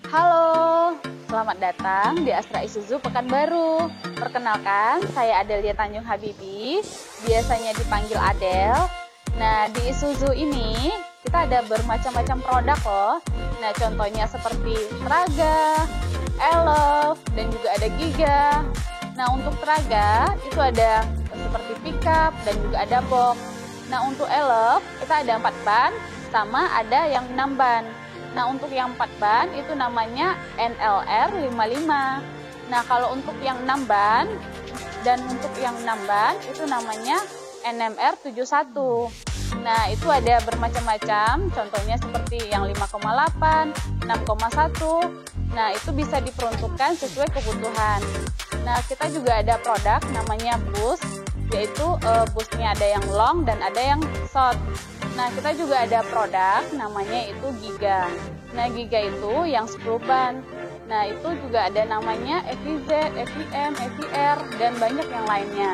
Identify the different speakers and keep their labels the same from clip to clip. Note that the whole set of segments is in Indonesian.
Speaker 1: Halo, selamat datang di Astra Isuzu Pekanbaru. Perkenalkan, saya Adelia Tanjung Habibi, biasanya dipanggil Adel. Nah, di Isuzu ini kita ada bermacam-macam produk loh. Nah, contohnya seperti Traga, Elf, dan juga ada Giga. Nah, untuk Traga itu ada seperti pickup dan juga ada box. Nah, untuk Elf kita ada 4 ban sama ada yang 6 ban. Nah, untuk yang 4 ban itu namanya NLR 55. Nah, kalau untuk yang 6 ban dan untuk yang 6 ban itu namanya NMR 71. Nah, itu ada bermacam-macam, contohnya seperti yang 5,8, 6,1. Nah, itu bisa diperuntukkan sesuai kebutuhan. Nah, kita juga ada produk namanya bus, yaitu busnya ada yang long dan ada yang short. Nah, kita juga ada produk namanya itu Giga. Nah, Giga itu yang 10 ban. Nah, itu juga ada namanya FVZ, FVM, FVR, dan banyak yang lainnya.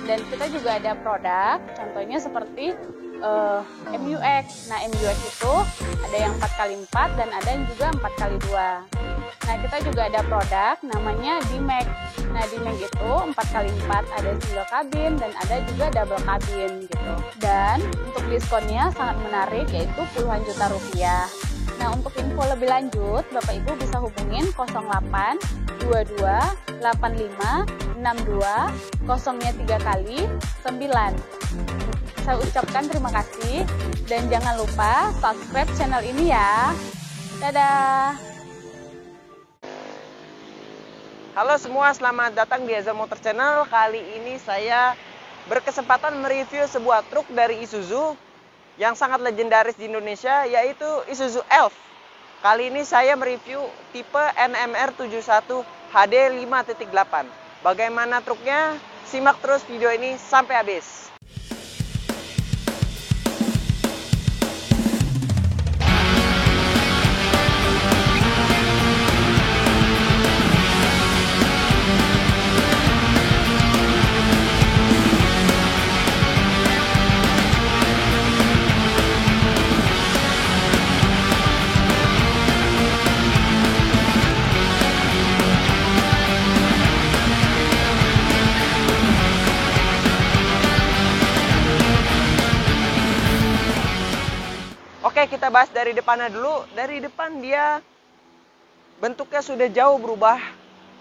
Speaker 1: Dan kita juga ada produk, contohnya seperti MUX. Nah, MUX itu ada yang 4x4 dan ada yang juga 4x2. Nah, kita juga ada produk namanya D-Max. Nah, D-Max itu 4x4, ada single cabin dan ada juga double cabin gitu. Dan untuk diskonnya sangat menarik, yaitu puluhan juta rupiah. Nah, untuk info lebih lanjut, Bapak Ibu bisa hubungin 08 22 85 62 0-nya 3 kali 9. Saya ucapkan terima kasih dan jangan lupa subscribe channel ini ya. Dadah.
Speaker 2: Halo semua, selamat datang di Azam Motor Channel. Kali ini saya berkesempatan mereview sebuah truk dari Isuzu yang sangat legendaris di Indonesia, yaitu Isuzu Elf. Kali ini saya mereview tipe NMR 71 HD 5.8. Bagaimana truknya? Simak terus video ini sampai habis. Oke, kita bahas dari depannya dulu. Dari depan dia bentuknya sudah jauh berubah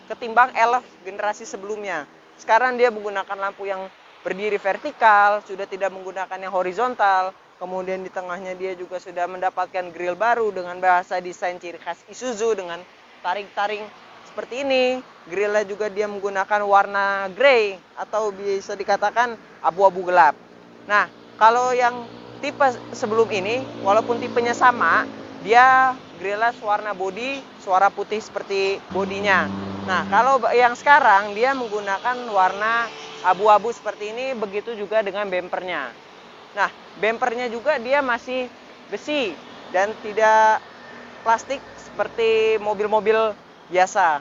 Speaker 2: ketimbang Elf generasi sebelumnya. Sekarang dia menggunakan lampu yang berdiri vertikal, sudah tidak menggunakan yang horizontal. Kemudian di tengahnya dia juga sudah mendapatkan grill baru dengan bahasa desain ciri khas Isuzu dengan taring-taring seperti ini. Grillnya juga dia menggunakan warna grey atau bisa dikatakan abu-abu gelap. Nah, kalau yang tipe sebelum ini, walaupun tipenya sama, dia grillnya warna body, suara putih seperti bodinya. Nah, kalau yang sekarang dia menggunakan warna abu-abu seperti ini, begitu juga dengan bempernya. Nah, bempernya juga dia masih besi dan tidak plastik seperti mobil-mobil biasa.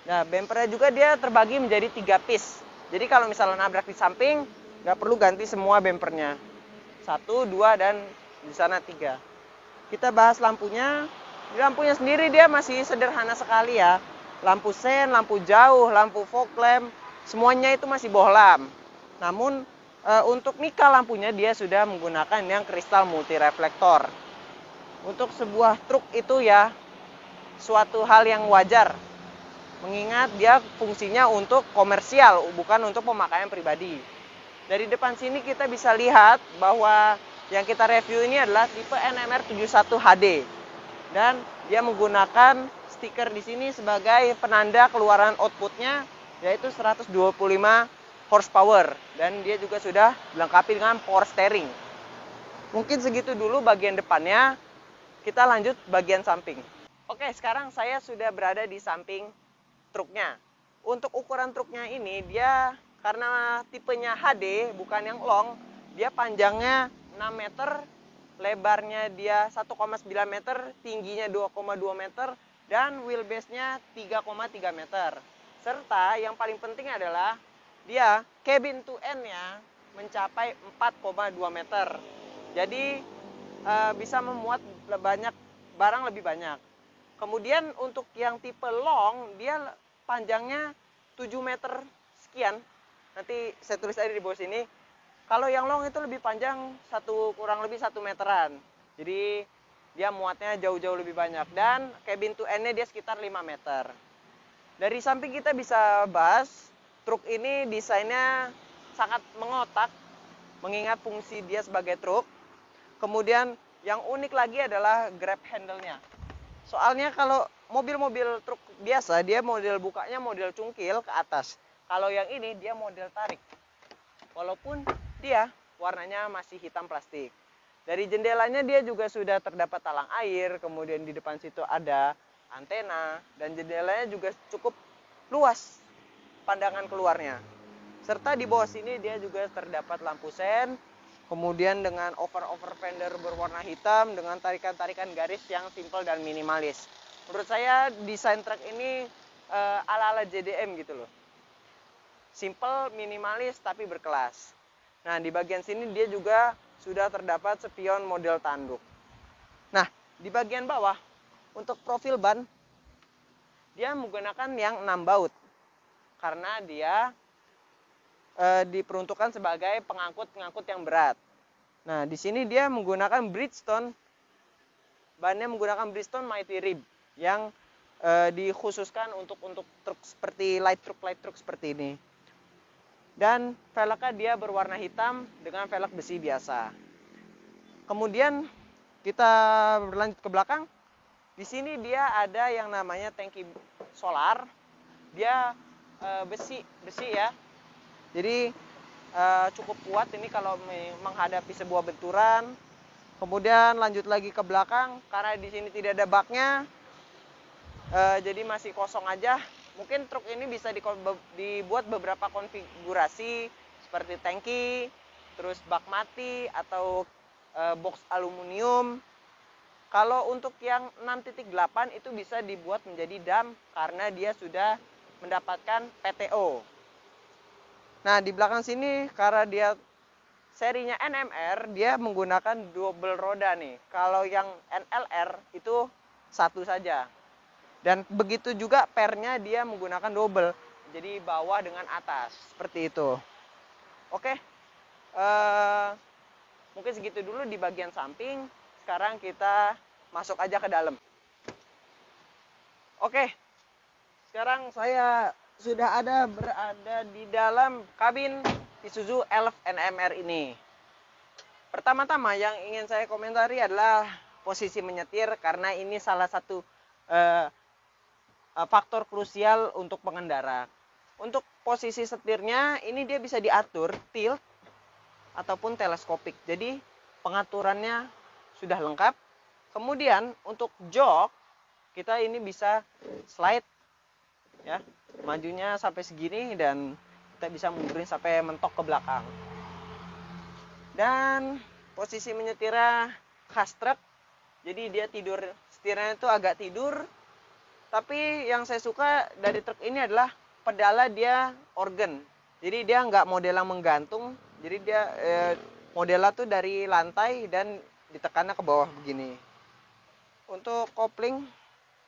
Speaker 2: Nah, bempernya juga dia terbagi menjadi 3 piece. Jadi kalau misalnya nabrak di samping, nggak perlu ganti semua bempernya. 1, 2, dan di sana 3. Kita bahas lampunya. Di lampunya sendiri dia masih sederhana sekali ya. Lampu sen, lampu jauh, lampu fog lamp, semuanya itu masih bohlam. Namun untuk mika lampunya dia sudah menggunakan yang kristal multi reflektor. Untuk sebuah truk itu ya suatu hal yang wajar. Mengingat dia fungsinya untuk komersial, bukan untuk pemakaian pribadi. Dari depan sini kita bisa lihat bahwa yang kita review ini adalah tipe NMR 71 HD. Dan dia menggunakan stiker di sini sebagai penanda keluaran outputnya, yaitu 125 horsepower. Dan dia juga sudah dilengkapi dengan power steering. Mungkin segitu dulu bagian depannya. Kita lanjut bagian samping. Oke, sekarang saya sudah berada di samping truknya. Untuk ukuran truknya ini dia karena tipenya HD bukan yang long, dia panjangnya 6 meter, lebarnya dia 1,9 meter, tingginya 2,2 meter, dan wheelbase-nya 3,3 meter. Serta yang paling penting adalah dia cabin to end-nya mencapai 4,2 meter. Jadi bisa memuat banyak barang lebih banyak. Kemudian untuk yang tipe long, dia panjangnya 7 meter sekian. Nanti saya tulis aja di bawah sini. Kalau yang long itu lebih panjang, kurang lebih 1 meteran. Jadi dia muatnya jauh-jauh lebih banyak. Dan cabin to end-nya dia sekitar 5 meter. Dari samping kita bisa bahas, truk ini desainnya sangat mengotak, mengingat fungsi dia sebagai truk. Kemudian yang unik lagi adalah grab handle-nya. Soalnya kalau mobil-mobil truk biasa, dia model bukanya model cungkil ke atas. Kalau yang ini dia model tarik. Walaupun dia warnanya masih hitam plastik. Dari jendelanya dia juga sudah terdapat talang air, kemudian di depan situ ada antena, dan jendelanya juga cukup luas pandangan keluarnya. Serta di bawah sini dia juga terdapat lampu sen, kemudian dengan over fender berwarna hitam dengan tarikan-tarikan garis yang simple dan minimalis. Menurut saya desain truk ini ala-ala JDM gitu loh. Simple, minimalis, tapi berkelas. Nah, di bagian sini dia juga sudah terdapat spion model tanduk. Nah, di bagian bawah, untuk profil ban, dia menggunakan yang 6 baut. Karena dia diperuntukkan sebagai pengangkut yang berat. Nah, di sini dia menggunakan Bridgestone. Bannya menggunakan Bridgestone Mighty Rib yang dikhususkan untuk truk seperti light truck seperti ini. Dan velgnya dia berwarna hitam dengan velg besi biasa. Kemudian kita berlanjut ke belakang. Di sini dia ada yang namanya tangki solar. Dia besi ya. Jadi cukup kuat ini kalau menghadapi sebuah benturan. Kemudian lanjut lagi ke belakang karena di sini tidak ada baknya. Jadi masih kosong aja. Mungkin truk ini bisa dibuat beberapa konfigurasi seperti tangki, terus bak mati atau box aluminium. Kalau untuk yang 6.8 itu bisa dibuat menjadi dam karena dia sudah mendapatkan PTO. Nah, di belakang sini karena dia serinya NMR, dia menggunakan double roda nih. Kalau yang NLR itu satu saja. Dan begitu juga pernya dia menggunakan double. Jadi bawah dengan atas. Seperti itu. Oke. Mungkin segitu dulu di bagian samping. Sekarang kita masuk aja ke dalam. Oke. Sekarang saya sudah berada di dalam kabin Isuzu Elf NMR ini. Pertama-tama yang ingin saya komentari adalah posisi menyetir karena ini salah satu faktor krusial untuk pengendara. Untuk posisi setirnya ini dia bisa diatur tilt ataupun teleskopik. Jadi pengaturannya sudah lengkap. Kemudian untuk jok kita ini bisa slide ya, majunya sampai segini dan kita bisa mundurin sampai mentok ke belakang. Dan posisi menyetirnya khas truk. Jadi dia tidur, setirnya itu agak tidur. Tapi yang saya suka dari truk ini adalah pedalnya dia organ. Jadi dia nggak model yang menggantung. Jadi dia modelnya tuh dari lantai dan ditekannya ke bawah begini. Untuk kopling,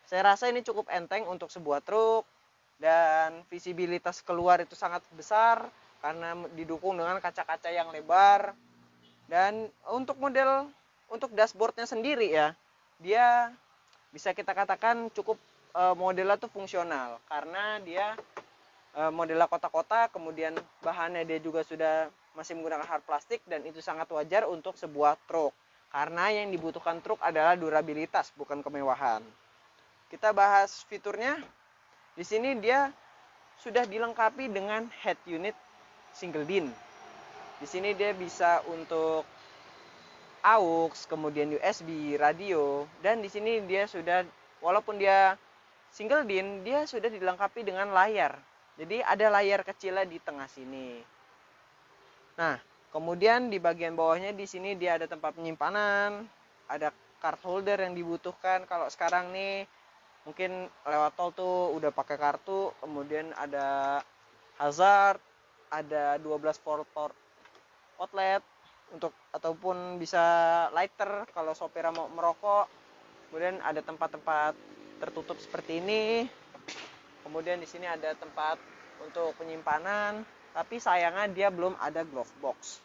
Speaker 2: saya rasa ini cukup enteng untuk sebuah truk. Dan visibilitas keluar itu sangat besar karena didukung dengan kaca-kaca yang lebar. Dan untuk dashboardnya sendiri ya, dia bisa kita katakan cukup modelnya tuh fungsional karena dia modelnya kotak-kotak, kemudian bahannya dia juga sudah masih menggunakan hard plastik dan itu sangat wajar untuk sebuah truk karena yang dibutuhkan truk adalah durabilitas bukan kemewahan. Kita bahas fiturnya. Di sini dia sudah dilengkapi dengan head unit single DIN. Di sini dia bisa untuk AUX, kemudian USB, radio, dan di sini dia sudah walaupun dia single DIN, dia sudah dilengkapi dengan layar. Jadi ada layar kecilnya di tengah sini. Nah, kemudian di bagian bawahnya di sini dia ada tempat penyimpanan, ada card holder yang dibutuhkan. Kalau sekarang nih mungkin lewat tol tuh udah pakai kartu, kemudian ada hazard, ada 12 volt outlet untuk ataupun bisa lighter kalau sopirnya mau merokok. Kemudian ada tempat-tempat tertutup seperti ini. Kemudian di sini ada tempat untuk penyimpanan, tapi sayangnya dia belum ada glove box.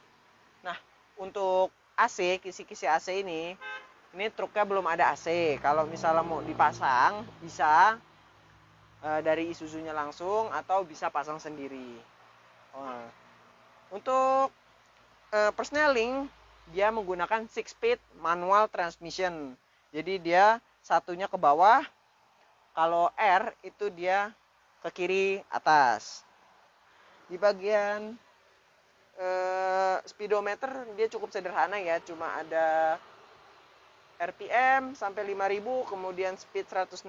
Speaker 2: Nah, untuk AC, kisi-kisi AC ini truknya belum ada AC. Kalau misalnya mau dipasang, bisa dari Isuzu-nya langsung atau bisa pasang sendiri. Untuk persneling, dia menggunakan 6-speed manual transmission. Jadi dia satunya ke bawah, kalau R itu dia ke kiri atas. Di bagian speedometer dia cukup sederhana ya, cuma ada RPM sampai 5000, kemudian speed 160,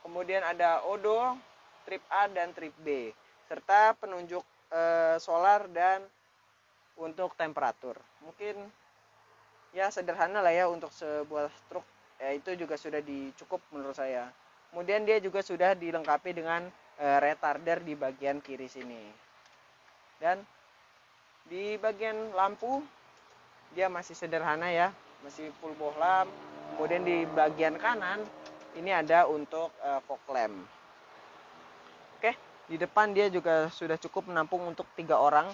Speaker 2: kemudian ada odo, trip A dan trip B, serta penunjuk solar dan untuk temperatur. Mungkin ya sederhana lah ya untuk sebuah truk, ya itu juga sudah cukup menurut saya. Kemudian dia juga sudah dilengkapi dengan retarder di bagian kiri sini. Dan di bagian lampu dia masih sederhana ya, masih full bohlam. Kemudian di bagian kanan ini ada untuk fog lamp. Oke, di depan dia juga sudah cukup menampung untuk 3 orang,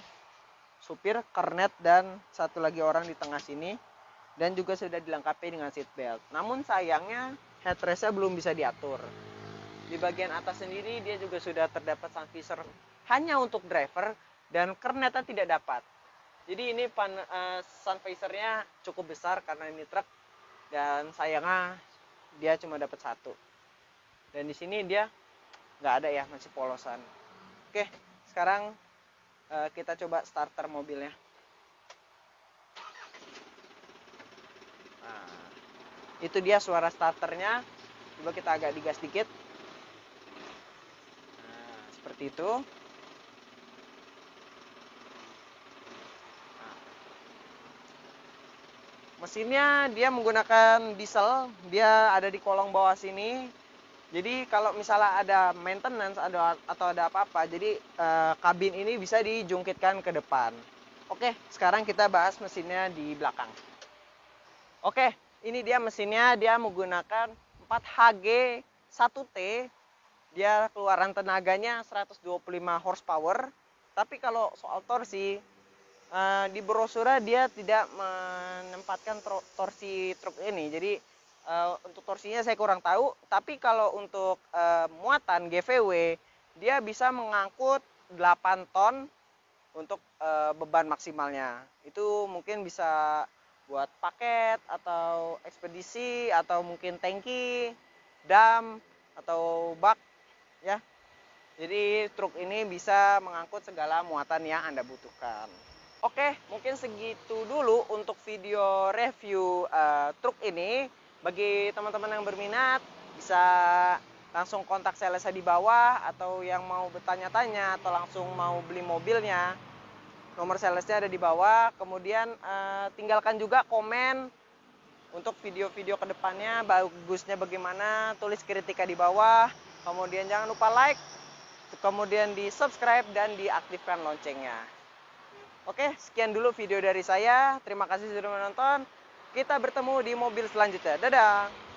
Speaker 2: supir, kernet, dan satu lagi orang di tengah sini. Dan juga sudah dilengkapi dengan seat belt. Namun sayangnya headrest-nya belum bisa diatur. Di bagian atas sendiri dia juga sudah terdapat sun visor hanya untuk driver, dan kernetnya tidak dapat. Jadi ini sun visor-nya cukup besar karena ini truk, dan sayangnya dia cuma dapat 1. Dan di sini dia nggak ada ya, masih polosan. Oke, sekarang kita coba starter mobilnya. Nah, itu dia suara starternya. Coba kita agak digas dikit. Nah, seperti itu. Mesinnya dia menggunakan diesel, dia ada di kolong bawah sini. Jadi kalau misalnya ada maintenance atau ada apa-apa, jadi kabin ini bisa dijungkitkan ke depan. Oke, sekarang kita bahas mesinnya di belakang. Oke, ini dia mesinnya, dia menggunakan 4HG 1T. Dia keluaran tenaganya 125 horsepower. Tapi kalau soal torsi, di brosura dia tidak menempatkan torsi truk ini. Jadi untuk torsinya saya kurang tahu. Tapi kalau untuk muatan GVW, dia bisa mengangkut 8 ton untuk beban maksimalnya. Itu mungkin bisa buat paket atau ekspedisi atau mungkin tangki, dam atau bak ya. Jadi truk ini bisa mengangkut segala muatan yang Anda butuhkan. Oke, mungkin segitu dulu untuk video review truk ini. Bagi teman-teman yang berminat, bisa langsung kontak salesnya di bawah, atau yang mau bertanya-tanya atau langsung mau beli mobilnya, nomor salesnya ada di bawah. Kemudian tinggalkan juga komen untuk video-video kedepannya, bagusnya bagaimana, tulis kritika di bawah. Kemudian jangan lupa like, kemudian di subscribe dan diaktifkan loncengnya. Oke, sekian dulu video dari saya. Terima kasih sudah menonton. Kita bertemu di mobil selanjutnya. Dadah!